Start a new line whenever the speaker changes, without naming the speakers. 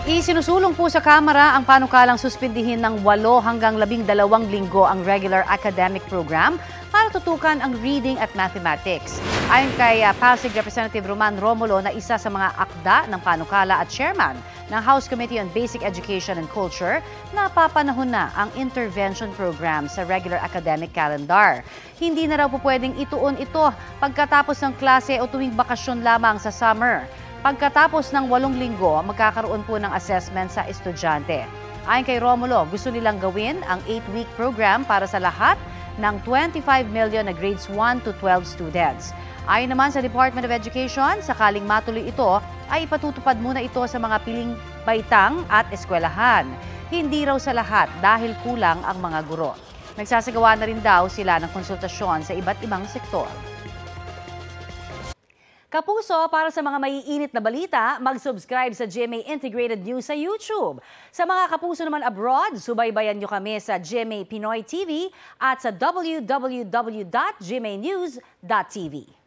Isinusulong po sa Kamara ang panukalang suspindihin ng 8 hanggang 12 linggo ang regular academic program para tutukan ang reading at mathematics. Ayon kay Pasig Representative Roman Romulo na isa sa mga akda ng panukala at chairman ng House Committee on Basic Education and Culture, napapanahon na ang intervention program sa regular academic calendar. Hindi na raw po pwedeng ituon ito pagkatapos ng klase o tuwing bakasyon lamang sa summer. Pagkatapos ng 8 linggo, magkakaroon po ng assessment sa estudyante. Ayon kay Romulo, gusto nilang gawin ang 8-week program para sa lahat ng 25 million na grades 1 to 12 students. Ayon naman sa Department of Education, sakaling matuloy ito, ay ipatutupad muna ito sa mga piling baitang at eskwelahan. Hindi raw sa lahat dahil kulang ang mga guro. Nagsasagawa na rin daw sila ng konsultasyon sa iba't ibang sektor. Kapuso, para sa mga maiinit na balita, mag-subscribe sa GMA Integrated News sa YouTube. Sa mga kapuso naman abroad, subaybayan nyo kami sa GMA Pinoy TV at sa www.gmanews.tv.